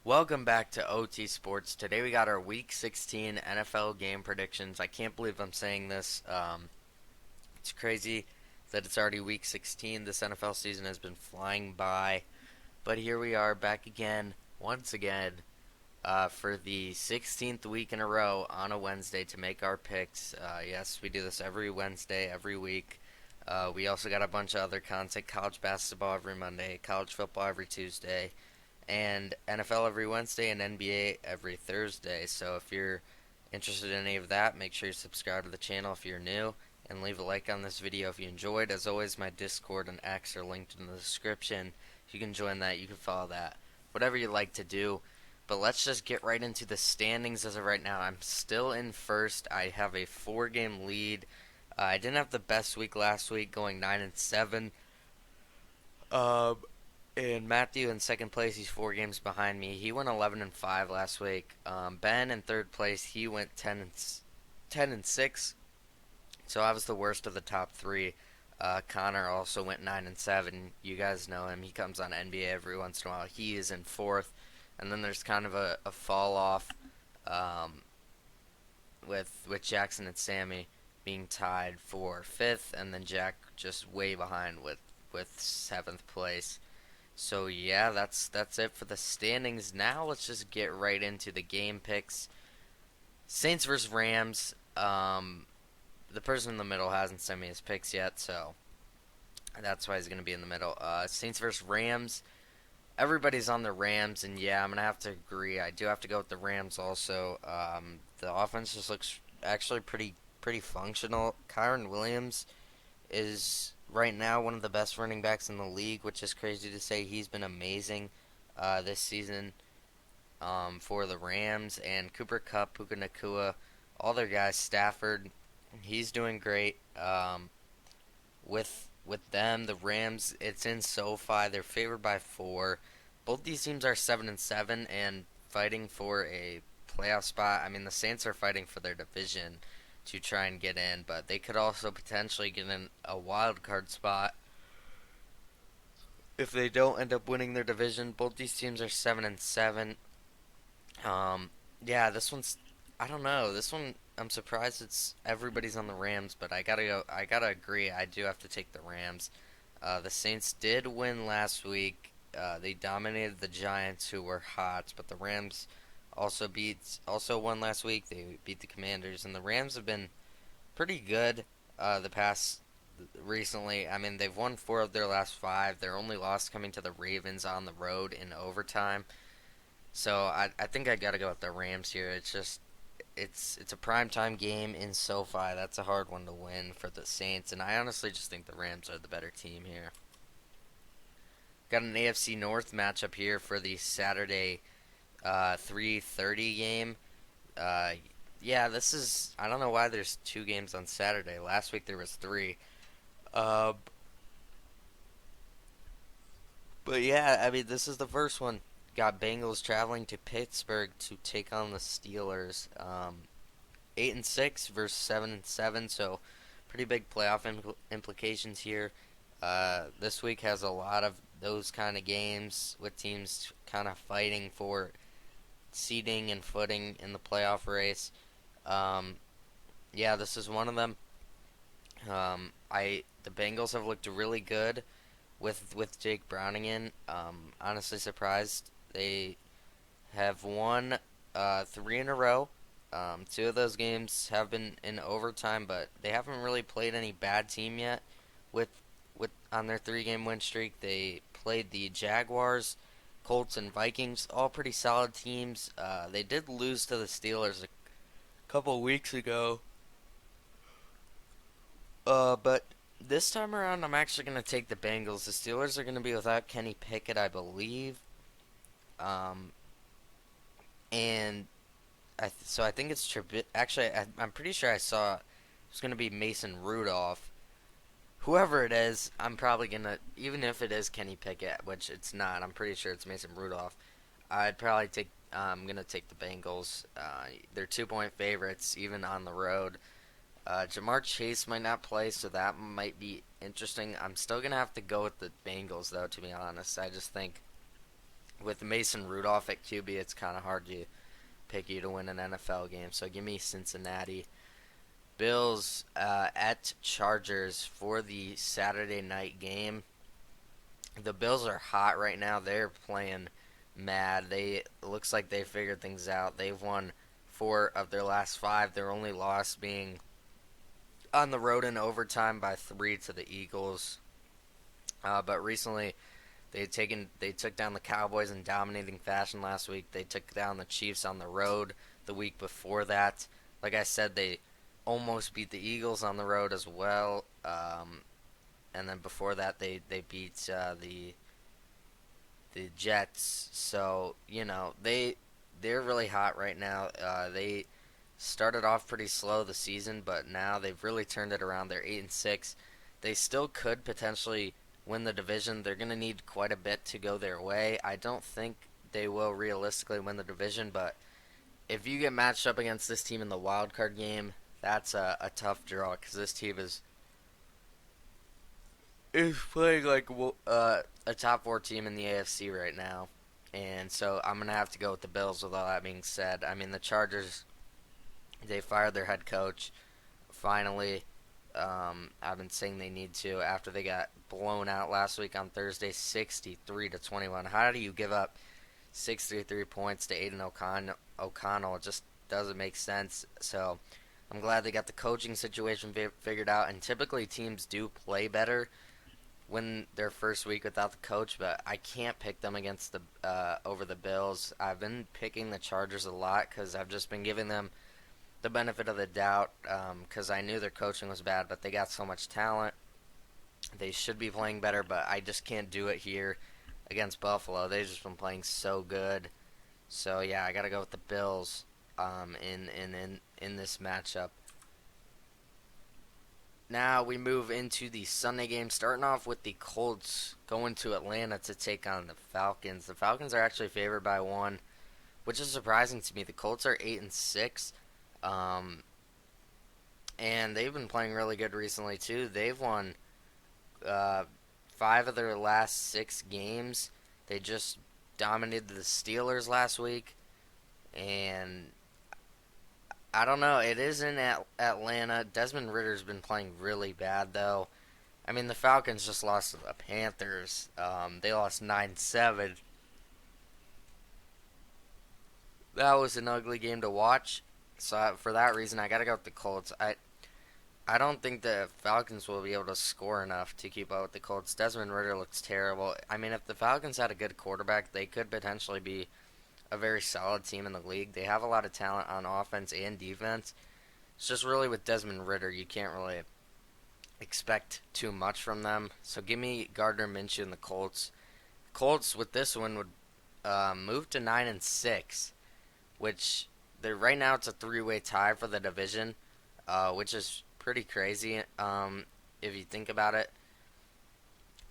Welcome back to OT Sports. Today we got our Week 16 NFL game predictions. I can't believe I'm saying this. It's crazy that it's already Week 16. This NFL season has been flying by. But here we are back again, once again, for the 16th week in a row on a Wednesday to make our picks. Yes, we do this every Wednesday, every week. We also got a bunch of other content: college basketball every Monday, college football every Tuesday, and NFL every Wednesday, and NBA every Thursday. So if you're interested in any of that, make sure you subscribe to the channel if you're new, and leave a like on this video if you enjoyed. As always, my Discord and X are linked in the description. You can join that, you can follow that, whatever you like to do. But let's just get right into the standings as of right now. I'm still in first. I have a 4-game lead. I didn't have the best week last week, going 9-7. Um, and Matthew in second place. He's 4 games behind me. He went 11-5 last week. Ben in third place. He went 10-6. So I was the worst of the top three. Connor also went 9-7. You guys know him. He comes on NBA every once in a while. He is in fourth. And then there's kind of a fall off um, with Jackson and Sammy being tied for fifth, and then Jack just way behind with seventh place. So yeah, that's it for the standings. Now let's just get right into the game picks. Saints versus Rams. The person in the middle hasn't sent me his picks yet, so that's why he's going to be in the middle. Saints versus Rams. Everybody's on the Rams, and yeah, I'm going to have to agree. I do have to go with the Rams also. The offense just looks actually pretty functional. Kyron Williams is right now one of the best running backs in the league, which is crazy to say. He's been amazing this season for the Rams. And Cooper Kupp, Puka Nacua, all their guys. Stafford, he's doing great. With them, the Rams, it's in SoFi. They're favored by 4. Both these teams are 7-7 and fighting for a playoff spot. I mean, the Saints are fighting for their division to try and get in, but they could also potentially get in a wild card spot if they don't end up winning their division. Both these teams are 7-7. Yeah, this one's, I don't know. This one, I'm surprised it's everybody's on the Rams, but I gotta go. I gotta agree. I do have to take the Rams. The Saints did win last week. They dominated the Giants, who were hot, but the Rams also won last week. They beat the Commanders, and the Rams have been pretty good the past recently. I mean, they've won 4 of their last 5. Their only loss coming to the Ravens on the road in overtime. So I think I gotta go with the Rams here. It's just it's a primetime game in SoFi. That's a hard one to win for the Saints, and I honestly just think the Rams are the better team here. Got an AFC North matchup here for the Saturday 3:30 game. Uh, yeah, this is, I don't know why there's 2 games on Saturday. Last week there was 3. Uh, but yeah, I mean, this is the first one. Got Bengals traveling to Pittsburgh to take on the Steelers. 8-6 versus 7-7, so pretty big playoff implications here. This week has a lot of those kind of games with teams kind of fighting for seeding and footing in the playoff race. Um, yeah, this is one of them. The Bengals have looked really good with Jake Browning in. Honestly surprised. They have won 3 in a row. 2 of those games have been in overtime, but they haven't really played any bad team yet. With on their 3-game win streak, they played the Jaguars, Colts, and Vikings, all pretty solid teams. They did lose to the Steelers a couple weeks ago, but this time around, I'm actually going to take the Bengals. The Steelers are going to be without Kenny Pickett, I believe. Um, and so I think it's actually, I'm pretty sure I saw it's going to be Mason Rudolph. Whoever it is, I'm probably going to, even if it is Kenny Pickett, which it's not, I'm pretty sure it's Mason Rudolph. I'm going to take the Bengals. They're 2-point favorites, even on the road. Jamar Chase might not play, so that might be interesting. I'm still going to have to go with the Bengals, though, to be honest. I just think with Mason Rudolph at QB, it's kind of hard to pick you to win an NFL game. So give me Cincinnati. Bills at Chargers for the Saturday night game. The Bills are hot right now. They're playing mad. They it looks like they figured things out. They've won 4 of their last 5. Their only loss being on the road in overtime by 3 to the Eagles. But recently they took down the Cowboys in dominating fashion last week. They took down the Chiefs on the road the week before that. Like I said, they almost beat the Eagles on the road as well. And then before that, they beat the Jets. So they're really hot right now. They started off pretty slow the season, but now they've really turned it around. They're 8-6. They still could potentially win the division. They're going to need quite a bit to go their way. I don't think they will realistically win the division, but if you get matched up against this team in the wild card game, that's a tough draw because this team is playing like a top 4 team in the AFC right now. And so I'm going to have to go with the Bills with all that being said. I mean, the Chargers, they fired their head coach finally. I've been saying they need to after they got blown out last week on Thursday, 63-21. How do you give up 63 points to Aiden O'Connell? It just doesn't make sense. So I'm glad they got the coaching situation figured out. And typically teams do play better when their first week without the coach, but I can't pick them against the over the Bills. I've been picking the Chargers a lot because I've just been giving them the benefit of the doubt because I knew their coaching was bad, but they got so much talent. They should be playing better, but I just can't do it here against Buffalo. They've just been playing so good. So yeah, I gotta go with the Bills in this matchup. Now we move into the Sunday game, starting off with the Colts going to Atlanta to take on the Falcons. The Falcons are actually favored by 1, which is surprising to me. The Colts are 8-6, and they've been playing really good recently too. They've won 5 of their last 6 games. They just dominated the Steelers last week, and I don't know. It is in Atlanta. Desmond Ritter's been playing really bad, though. I mean, the Falcons just lost to the Panthers. They lost 9-7. That was an ugly game to watch. So for that reason, I got to go with the Colts. I don't think the Falcons will be able to score enough to keep up with the Colts. Desmond Ridder looks terrible. I mean, if the Falcons had a good quarterback, they could potentially be a very solid team in the league. They have a lot of talent on offense and defense. It's just really with Desmond Ridder, you can't really expect too much from them. So give me Gardner Minshew and the Colts. Colts with this one would move to 9-6, which right now it's a 3-way tie for the division, which is pretty crazy if you think about it.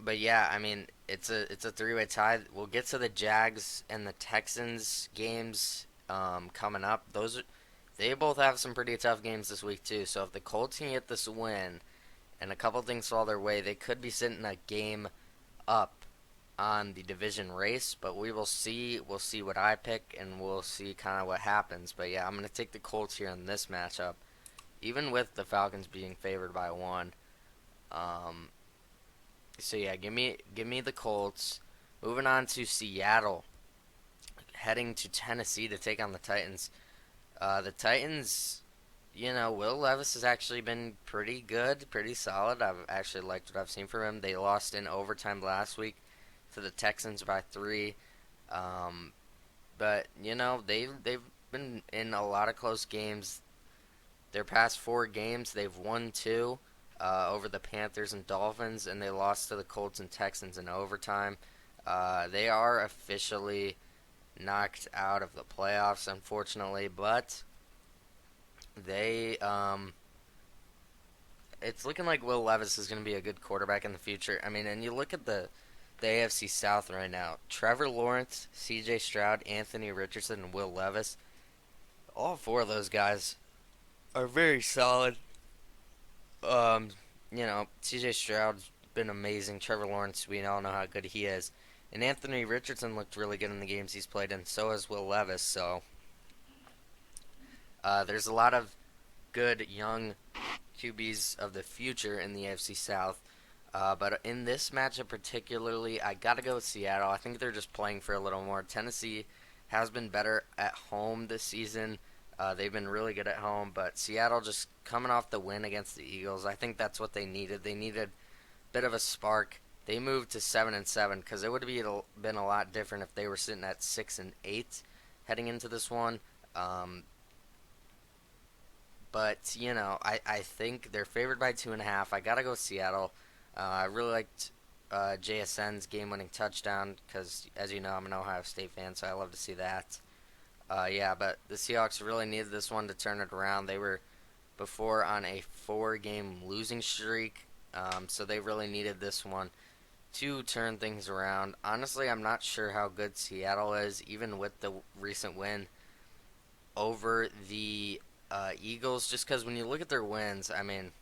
But yeah, I mean it's a 3-way tie. We'll get to the Jags and the Texans games coming up. They both have some pretty tough games this week too. So if the Colts can get this win and a couple things fall their way, they could be sitting a game up on the division race. But we will see. We'll see what I pick, and we'll see kind of what happens. But yeah, I'm gonna take the Colts here in this matchup, even with the Falcons being favored by 1. So yeah, give me the Colts. Moving on to Seattle, heading to Tennessee to take on the Titans. The Titans, Will Levis has actually been pretty good, pretty solid. I've actually liked what I've seen from him. They lost in overtime last week to the Texans by 3. But they've been in a lot of close games. Their past 4 games, they've won 2 over the Panthers and Dolphins, and they lost to the Colts and Texans in overtime. They are officially knocked out of the playoffs, unfortunately, but it's looking like Will Levis is going to be a good quarterback in the future. I mean, and you look at the AFC South right now. Trevor Lawrence, C.J. Stroud, Anthony Richardson, and Will Levis. All 4 of those guys are very solid. C.J. Stroud's been amazing. Trevor Lawrence, we all know how good he is. And Anthony Richardson looked really good in the games he's played in. So has Will Levis. So there's a lot of good young QBs of the future in the AFC South. But in this matchup particularly, I got to go with Seattle. I think they're just playing for a little more. Tennessee has been better at home this season. They've been really good at home, but Seattle just coming off the win against the Eagles. I think that's what they needed. They needed a bit of a spark. They moved to 7-7 because it would have been a lot different if they were sitting at 6-8 heading into this one. Um, but I think they're favored by 2.5. I gotta go with Seattle. I really liked JSN's game-winning touchdown because, as you know, I'm an Ohio State fan, so I love to see that. Yeah, but the Seahawks really needed this one to turn it around. They were before on a 4-game losing streak, so they really needed this one to turn things around. Honestly, I'm not sure how good Seattle is, even with the recent win over the Eagles, just because when you look at their wins, I mean,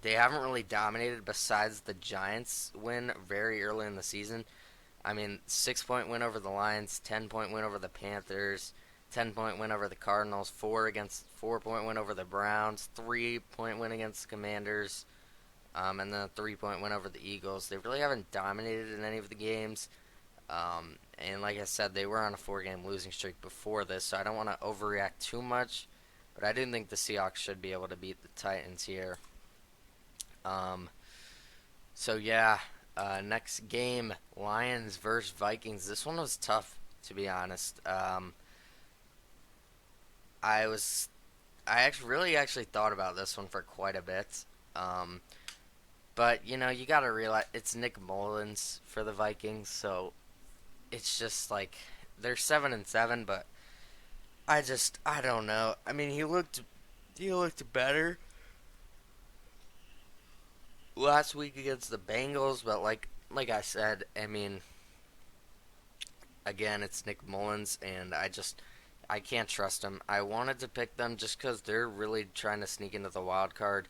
they haven't really dominated besides the Giants win very early in the season. I mean, 6-point win over the Lions, 10-point win over the Panthers, 10-point win over the Cardinals, 4-point win over the Browns, 3-point win against the Commanders, and then a 3-point win over the Eagles. They really haven't dominated in any of the games. And like I said, they were on a 4-game losing streak before this, so I don't want to overreact too much. But I do think the Seahawks should be able to beat the Titans here. Um, so yeah, next game, Lions versus Vikings. This one was tough, to be honest. I was, I actually thought about this one for quite a bit. Um, but you gotta realize it's Nick Mullins for the Vikings, so it's just like they're 7-7, but I don't know. I mean, he looked better last week against the Bengals, but like I said, I mean, again, it's Nick Mullins, and I can't trust him. I wanted to pick them just because they're really trying to sneak into the wild card.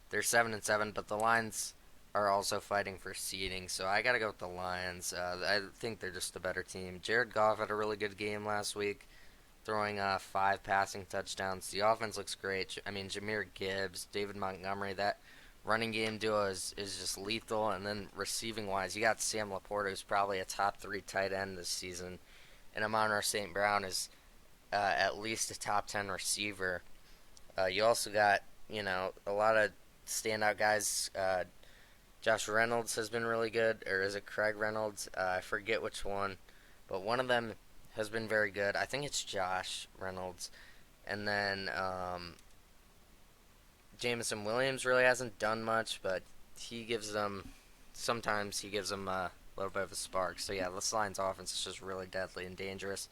They're 7-7, but the Lions are also fighting for seeding, so I gotta go with the Lions. I think they're just a better team. Jared Goff had a really good game last week, throwing 5 passing touchdowns. The offense looks great. I mean, Jahmyr Gibbs, David Montgomery, that running game duo is just lethal. And then receiving wise, you got Sam Laporta, who's probably a top 3 tight end this season, and Amon-Ra St. Brown is at least a top 10 receiver. You also got a lot of standout guys. Josh Reynolds has been really good, or is it Craig Reynolds? I forget which one, but one of them has been very good. I think it's Josh Reynolds. And then Jameson Williams really hasn't done much, but sometimes he gives them a little bit of a spark. So yeah, this Lions offense is just really deadly and dangerous.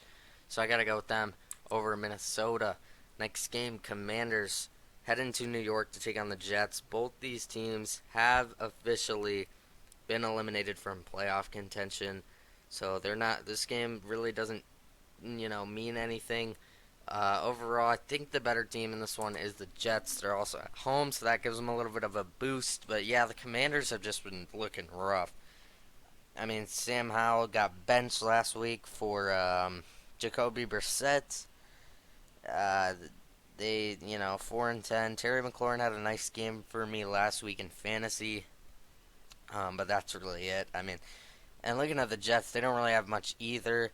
So I got to go with them over Minnesota. Next game, Commanders head into New York to take on the Jets. Both these teams have officially been eliminated from playoff contention. So they're not. This game really doesn't, mean anything. Overall, I think the better team in this one is the Jets. They're also at home, so that gives them a little bit of a boost. But yeah, the Commanders have just been looking rough. I mean, Sam Howell got benched last week for Jacoby Brissett. Uh, 4-10. Terry McLaurin had a nice game for me last week in fantasy, but that's really it. I mean, and looking at the Jets, they don't really have much either.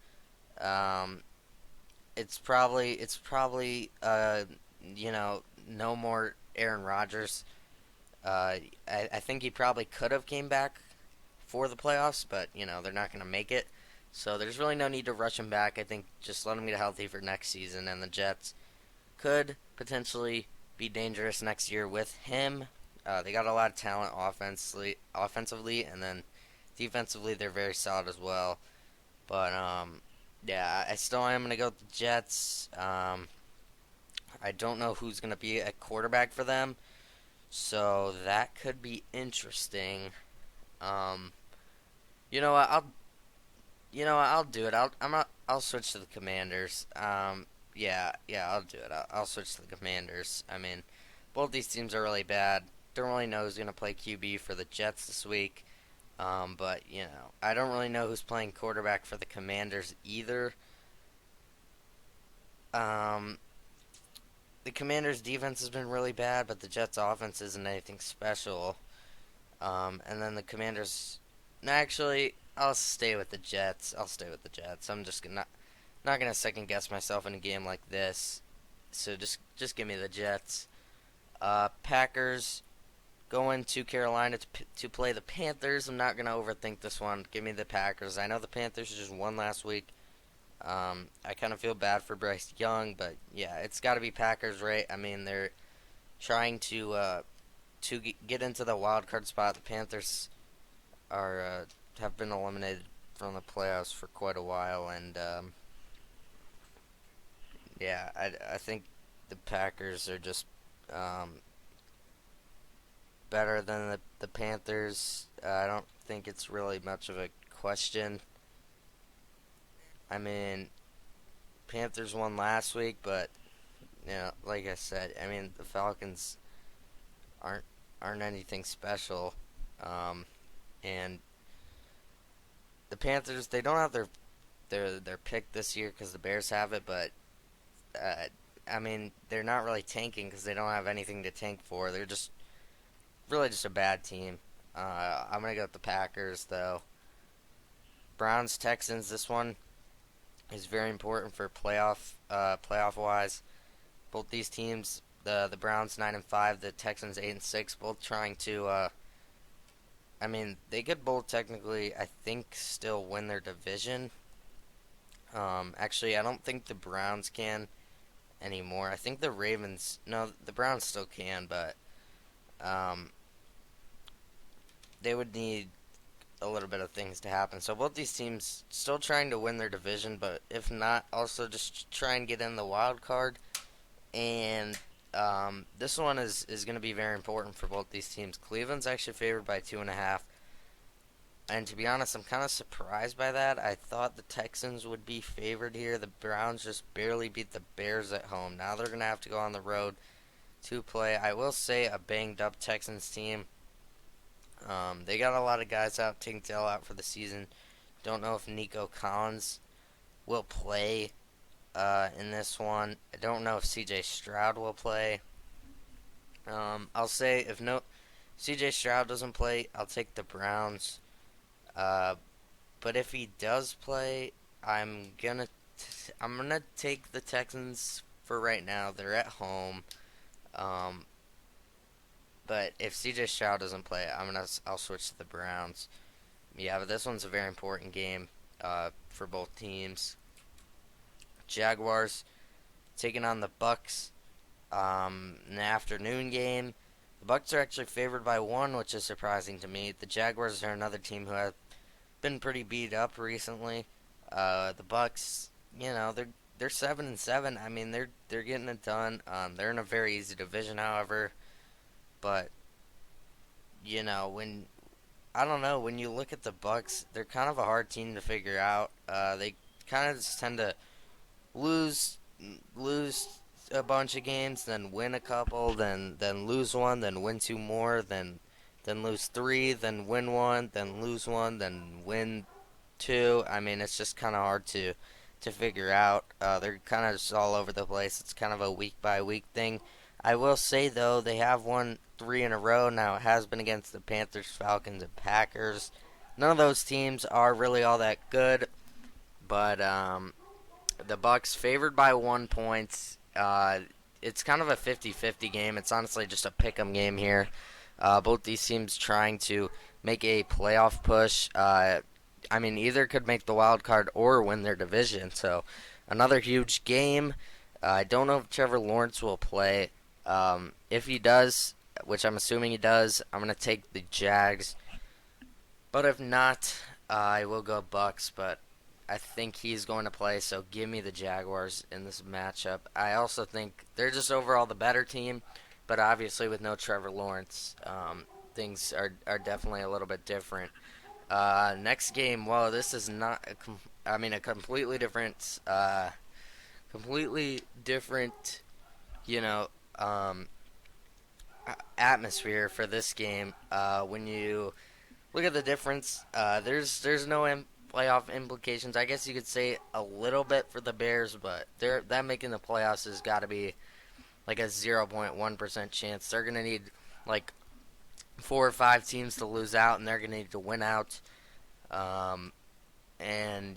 Um, it's probably no more Aaron Rodgers. I think he probably could have came back for the playoffs, but they're not going to make it. So there's really no need to rush him back. I think just let him get healthy for next season, and the Jets could potentially be dangerous next year with him. They got a lot of talent offensively, and then defensively they're very solid as well. But yeah, I still am gonna go with the Jets. I don't know who's gonna be at quarterback for them, so that could be interesting. Um, you know what? I'll do it. I'll switch to the Commanders. Yeah, I'll do it. I'll switch to the Commanders. I mean, both these teams are really bad. Don't really know who's gonna play QB for the Jets this week. But I don't really know who's playing quarterback for the Commanders either. Um, the Commanders' defense has been really bad, but the Jets' offense isn't anything special. And then the Commanders. No, actually, I'll stay with the Jets. I'll stay with the Jets. I'm just not gonna second guess myself in a game like this. So just give me the Jets. Packers going to Carolina to play the Panthers. I'm not gonna overthink this one. Give me the Packers. I know the Panthers just won last week. I kind of feel bad for Bryce Young, but yeah, it's got to be Packers, right? I mean, they're trying to get into the wild card spot. The Panthers are have been eliminated from the playoffs for quite a while, and yeah, I think the Packers are just um, better than the Panthers. I don't think it's really much of a question. I mean, Panthers won last week, but like I said, I mean the Falcons aren't aren't anything special, um, and the Panthers they don't have their pick this year because the Bears have it, but uh, I mean they're not really tanking because they don't have anything to tank for. They're just really just a bad team. I'm gonna go with the Packers though. Browns Texans. This one is very important for playoff wise. Both these teams, the Browns 9-5, the Texans 8-6, both trying to. I mean, they could both technically, I think, still win their division. Actually, I don't think the Browns can anymore. I think the Ravens. No, the Browns still can, but um, they would need a little bit of things to happen. So both these teams still trying to win their division, but if not, also just try and get in the wild card. And this one is going to be very important for both these teams. Cleveland's actually favored by 2.5. And to be honest, I'm kind of surprised by that. I thought the Texans would be favored here. The Browns just barely beat the Bears at home. Now they're going to have to go on the road to play, I will say, a banged up Texans team. They got a lot of guys out. Tingtail out for the season. Don't know if Nico Collins will play in this one. I don't know if C.J. Stroud will play. I'll say if no C.J. Stroud doesn't play, I'll take the Browns. Uh, but if he does play, I'm gonna take the Texans for right now. They're at home. Um, but if C.J. Stroud doesn't play, I'll switch to the Browns. Yeah, but this one's a very important game for both teams. Jaguars taking on the Bucks in the afternoon game. The Bucks are actually favored by 1, which is surprising to me. The Jaguars are another team who have been pretty beat up recently. The Bucks, they're 7-7. I mean, they're getting it done. They're in a very easy division, however, but when I don't know when you look at the Bucks, they're kind of a hard team to figure out. They kind of just tend to lose lose a bunch of games, then win a couple, then lose one, then win two more, then lose three, then win one, then lose one, then win two. I mean, it's just kind of hard to figure out. They're kind of just all over the place. It's kind of a week by week thing. I will say though, they have won 3 in a row now. It has been against the Panthers, Falcons, and Packers. None of those teams are really all that good, but the Bucks favored by 1 point. It's kind of a 50-50 game. It's honestly just a pick'em game here. Both these teams trying to make a playoff push. I mean, either could make the wild card or win their division. So, another huge game. I don't know if Trevor Lawrence will play. If he does, which I'm assuming he does, I'm going to take the Jags. But if not, I will go Bucks. But I think he's going to play, so give me the Jaguars in this matchup. I also think they're just overall the better team, but obviously with no Trevor Lawrence, things are definitely a little bit different. Next game, well, this is not, a completely different, you know, um, atmosphere for this game. When you look at the difference. There's no playoff implications. I guess you could say a little bit for the Bears, but that making the playoffs has got to be like a 0.1% chance. They're gonna need like 4 or 5 teams to lose out, and they're gonna need to win out. Um, and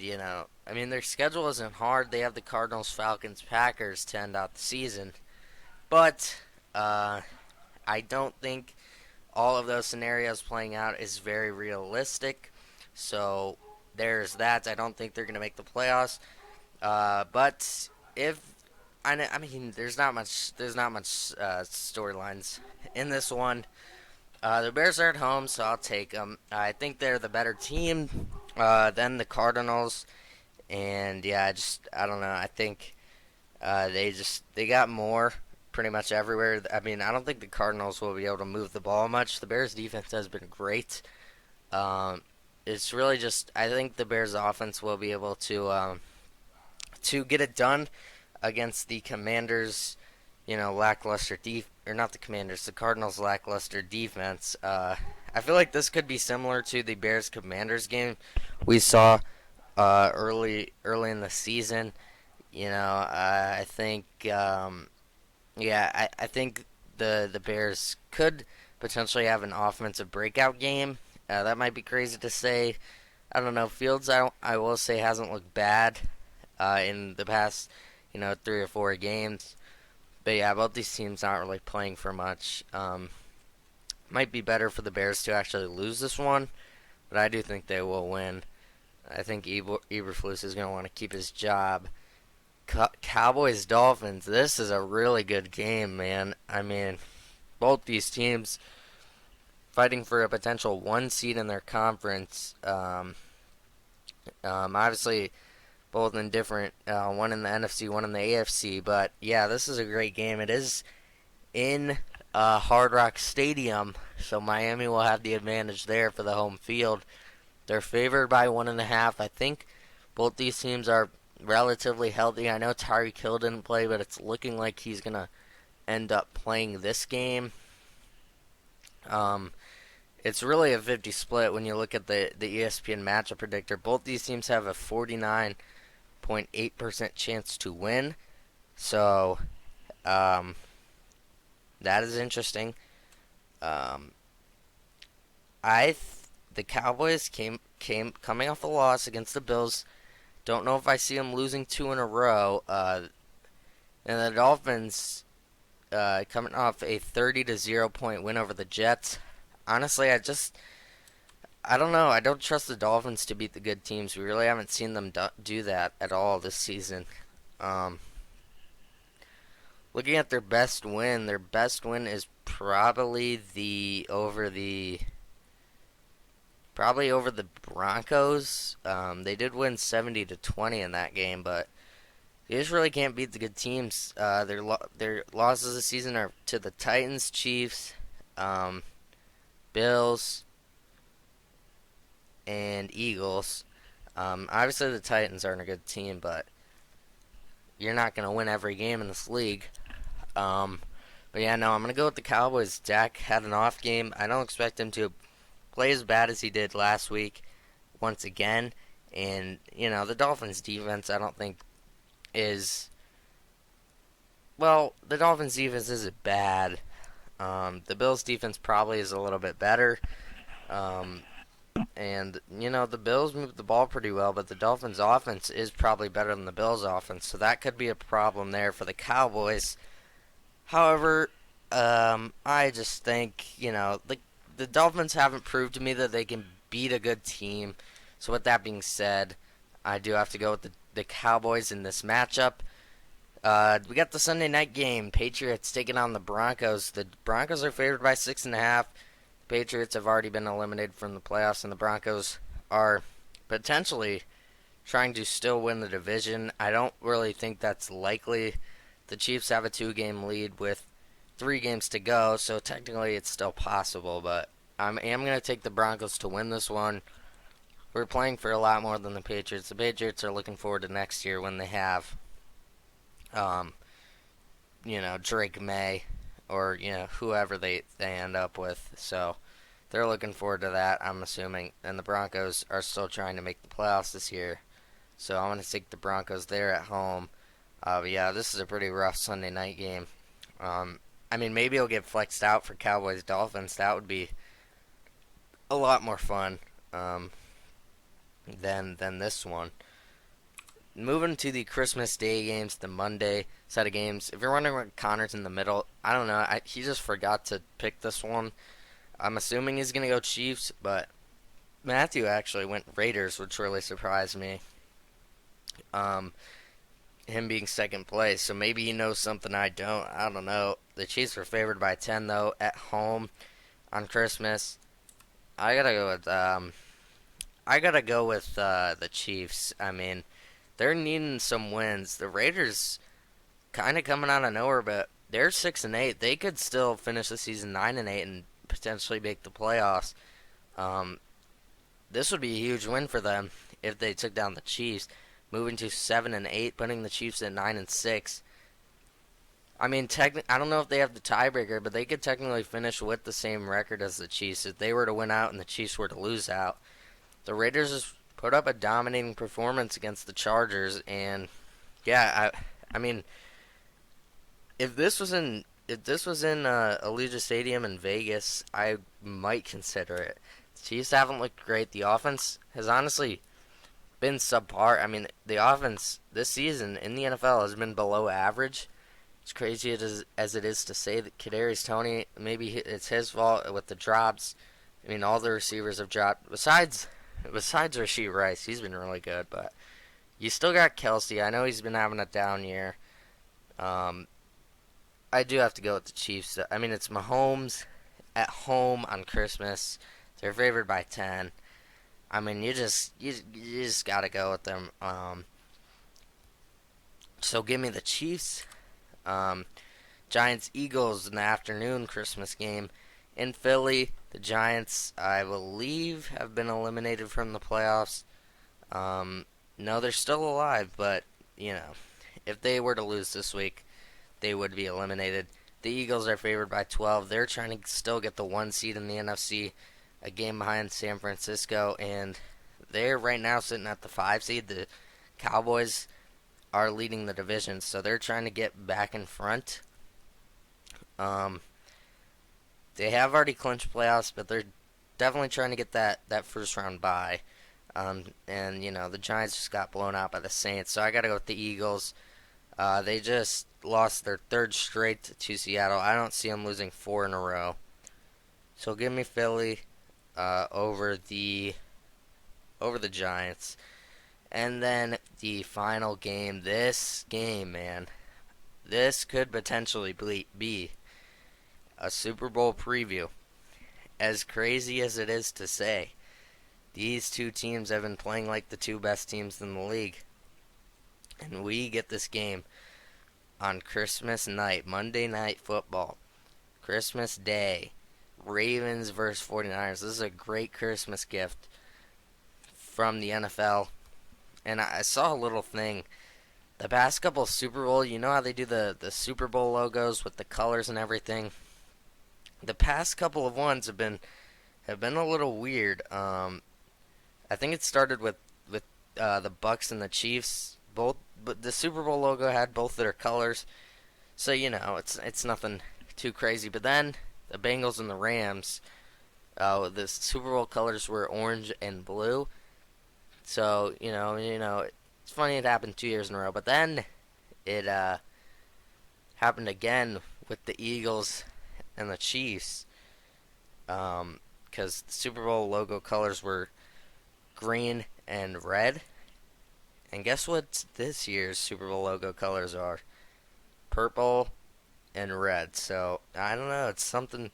I mean, their schedule isn't hard. They have the Cardinals, Falcons, Packers to end out the season, but I don't think all of those scenarios playing out is very realistic. So there's that. I don't think they're going to make the playoffs. But if I mean, there's not much storylines in this one. The Bears are at home, so I'll take them. I think they're the better team than the Cardinals, and yeah, I don't know. I think they got more pretty much everywhere. I mean, I don't think the Cardinals will be able to move the ball much. The Bears' defense has been great. Um, it's really just I think the Bears' offense will be able to get it done against the Commanders, lackluster or not the Commanders, the Cardinals' lackluster defense. I feel like this could be similar to the Bears Commanders game we saw early in the season. I think I think the Bears could potentially have an offensive breakout game. That might be crazy to say. I don't know. Fields, I will say, hasn't looked bad in the past, 3 or 4 games. But yeah, both these teams aren't really playing for much. Might be better for the Bears to actually lose this one, but I do think they will win. I think Eberflus is going to want to keep his job. Cowboys Dolphins. This is a really good game, man. I mean, both these teams fighting for a potential 1 seed in their conference. Obviously, both in different, one in the NFC, one in the AFC. But yeah, this is a great game. It is in Hard Rock Stadium, so Miami will have the advantage there for the home field. They're favored by 1.5. I think both these teams are relatively healthy. I know Tyreek Hill didn't play, but it's looking like he's gonna end up playing this game. It's really a 50 split when you look at the ESPN matchup predictor. Both these teams have a 49.8% chance to win. So, that is interesting. Um, the Cowboys came coming off a loss against the Bills. Don't know if I see them losing 2 in a row. And the Dolphins coming off a 30-0 point win over the Jets. Honestly, I don't know. I don't trust the Dolphins to beat the good teams. We really haven't seen them do that at all this season. Looking at their best win is probably over the Broncos. They did win 70-20 in that game, but they just really can't beat the good teams. Their losses this season are to the Titans, Chiefs, Bills, and Eagles. Obviously, the Titans aren't a good team, but you're not going to win every game in this league. But yeah, no, I'm going to go with the Cowboys. Dak had an off game. I don't expect him to play as bad as he did last week once again. And, the Dolphins' defense, I don't think is... Well, the Dolphins' defense isn't bad. The Bills' defense probably is a little bit better. And, the Bills move the ball pretty well, but the Dolphins' offense is probably better than the Bills' offense, so that could be a problem there for the Cowboys. However, I just think, the Dolphins haven't proved to me that they can beat a good team. So with that being said, I do have to go with the Cowboys in this matchup. We got the Sunday night game. Patriots taking on the Broncos. The Broncos are favored by 6.5. Patriots have already been eliminated from the playoffs, and the Broncos are potentially trying to still win the division. I don't really think that's likely. The Chiefs have a 2-game lead with 3 games to go, so technically it's still possible, but I am going to take the Broncos to win this one. We're playing for a lot more than the Patriots. The Patriots are looking forward to next year when they have, Drake May or, whoever they end up with. So they're looking forward to that, I'm assuming. And the Broncos are still trying to make the playoffs this year. So I'm going to take the Broncos there at home. But yeah, this is a pretty rough Sunday night game. I mean, maybe it'll get flexed out for Cowboys Dolphins. That would be a lot more fun than this one. Moving to the Christmas Day games, the Monday set of games. If you're wondering what Connor's in the middle, I don't know. He just forgot to pick this one. I'm assuming he's going to go Chiefs, but Matthew actually went Raiders, which really surprised me. Him being second place, so maybe he knows something I don't. I don't know. The Chiefs were favored by 10 though at home on Christmas. I gotta go with the Chiefs. I mean, they're needing some wins. The Raiders kind of coming out of nowhere, but they're 6-8. They could still finish the season 9-8 and potentially make the playoffs. This would be a huge win for them if they took down the Chiefs, moving to 7-8, putting the Chiefs at 9-6. I mean, I don't know if they have the tiebreaker, but they could technically finish with the same record as the Chiefs if they were to win out and the Chiefs were to lose out. The Raiders just put up a dominating performance against the Chargers, and yeah, I mean, if this was in Allegiant Stadium in Vegas, I might consider it. The Chiefs haven't looked great. The offense has honestly been subpar. I mean, the offense this season in the NFL has been below average. As crazy as it is to say that Kadarius Toney, maybe it's his fault with the drops. I mean, all the receivers have dropped. Besides Rashee Rice, he's been really good. But you still got Kelsey. I know he's been having a down year. I do have to go with the Chiefs. I mean, it's Mahomes at home on Christmas. They're favored by 10. I mean, you just gotta go with them. So give me the Chiefs. Giants Eagles in the afternoon Christmas game in Philly. The Giants, I believe, have been eliminated from the playoffs. No, they're still alive, but if they were to lose this week, they would be eliminated. The Eagles are favored by 12. They're trying to still get the 1 seed in the NFC, a game behind San Francisco, and they're right now sitting at the 5 seed. The Cowboys are leading the division, so they're trying to get back in front. They have already clinched playoffs, but they're definitely trying to get that first round bye. And the Giants just got blown out by the Saints, so I got to go with the Eagles. They just lost their 3rd straight to Seattle. I don't see them losing 4 in a row. So give me Philly over the Giants. And then the final game. This game, man, this could potentially be a Super Bowl preview. As crazy as it is to say, these two teams have been playing like the 2 best teams in the league. And we get this game on Christmas night, Monday Night Football, Christmas Day, Ravens versus 49ers. This is a great Christmas gift from the NFL. And I saw a little thing. The past couple Super Bowl, you know how they do the Super Bowl logos with the colors and everything? The past couple of ones have been a little weird. I think it started with the Bucks and the Chiefs. But the Super Bowl logo had both their colors. So, it's nothing too crazy. But then the Bengals and the Rams, the Super Bowl colors were orange and blue. So, it's funny it happened 2 years in a row. But then it happened again with the Eagles and the Chiefs. Because the Super Bowl logo colors were green and red. And guess what this year's Super Bowl logo colors are? Purple and red. So, I don't know. It's something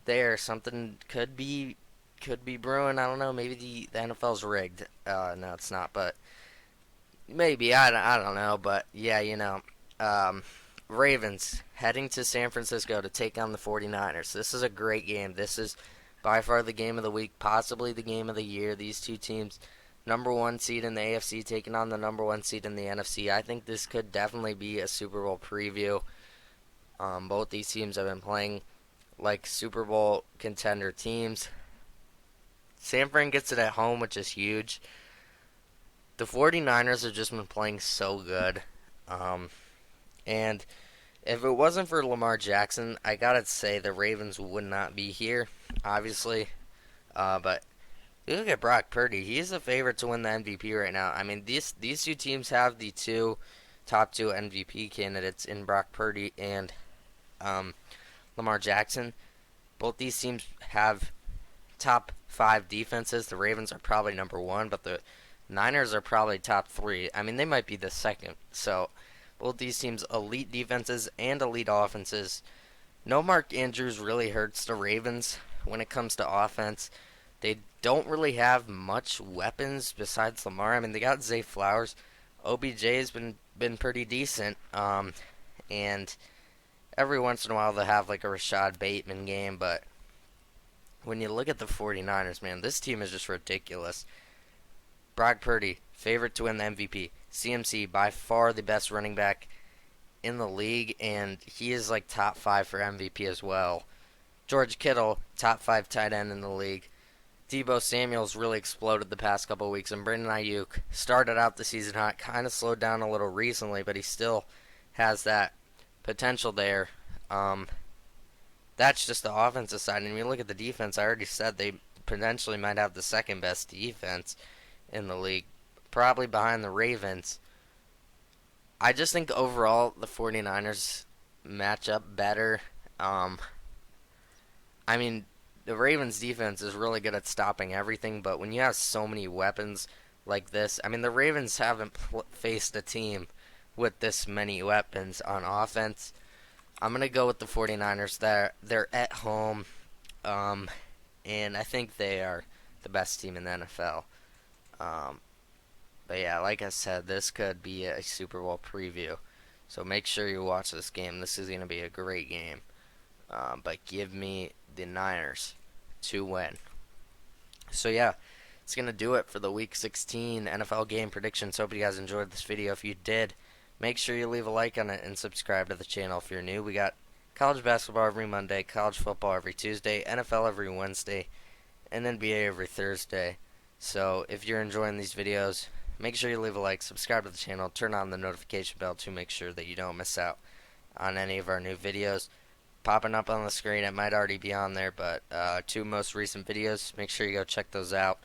there. Something could be brewing. I don't know. Maybe the NFL's rigged. No, it's not. But maybe. I don't know. But, yeah, Ravens heading to San Francisco to take on the 49ers. This is a great game. This is by far the game of the week, possibly the game of the year. These two teams, number 1 seed in the AFC taking on the number 1 seed in the NFC. I think this could definitely be a Super Bowl preview. Both these teams have been playing like Super Bowl contender teams. San Fran gets it at home, which is huge. The 49ers have just been playing so good. Um, and if it wasn't for Lamar Jackson, I gotta say the Ravens would not be here, obviously. But you look at Brock Purdy; he's the favorite to win the MVP right now. I mean, these two teams have the top two MVP candidates in Brock Purdy and um, Lamar Jackson. Both these teams have top five defenses. The Ravens are probably number one, but the Niners are probably top three. I mean, they might be the second. So both these teams elite defenses and elite offenses. No Mark Andrews really hurts the Ravens when it comes to offense. They don't really have much weapons besides Lamar. I mean, they got Zay Flowers. OBJ has been pretty decent. And every once in a while they'll have like a Rashad Bateman game, but when you look at the 49ers, man, this team is just ridiculous. Brock Purdy, favorite to win the MVP. CMC, by far the best running back in the league, and he is like top five for MVP as well. George Kittle, top five tight end in the league. Deebo Samuel's really exploded the past couple of weeks, and Brandon Ayuk started out the season hot, kind of slowed down a little recently, but he still has that potential there. That's just the offensive side. And when you look at the defense, I already said they potentially might have the second best defense in the league, probably behind the Ravens. I just think overall the 49ers match up better. I mean, the Ravens defense is really good at stopping everything, but when you have so many weapons like this, I mean, the Ravens haven't faced a team with this many weapons on offense. I'm going to go with the 49ers. They're at home, and I think they are the best team in the NFL. But yeah, like I said, this could be a Super Bowl preview. So make sure you watch this game. This is going to be a great game. But give me the Niners to win. So yeah, it's going to do it for the Week 16 NFL game predictions. Hope you guys enjoyed this video. If you did, make sure you leave a like on it and subscribe to the channel if you're new. We got college basketball every Monday, college football every Tuesday, NFL every Wednesday, and NBA every Thursday. So if you're enjoying these videos, make sure you leave a like, subscribe to the channel, turn on the notification bell to make sure that you don't miss out on any of our new videos. Popping up on the screen, it might already be on there, but two most recent videos, make sure you go check those out.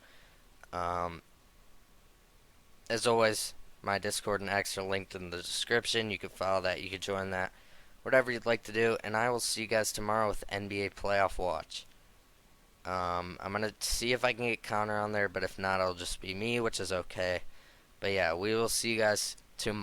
As always, my Discord and X are linked in the description. You can follow that, you can join that, whatever you'd like to do, and I will see you guys tomorrow with NBA Playoff Watch. I'm going to see if I can get Connor on there, but if not, it'll just be me, which is okay. But yeah, we will see you guys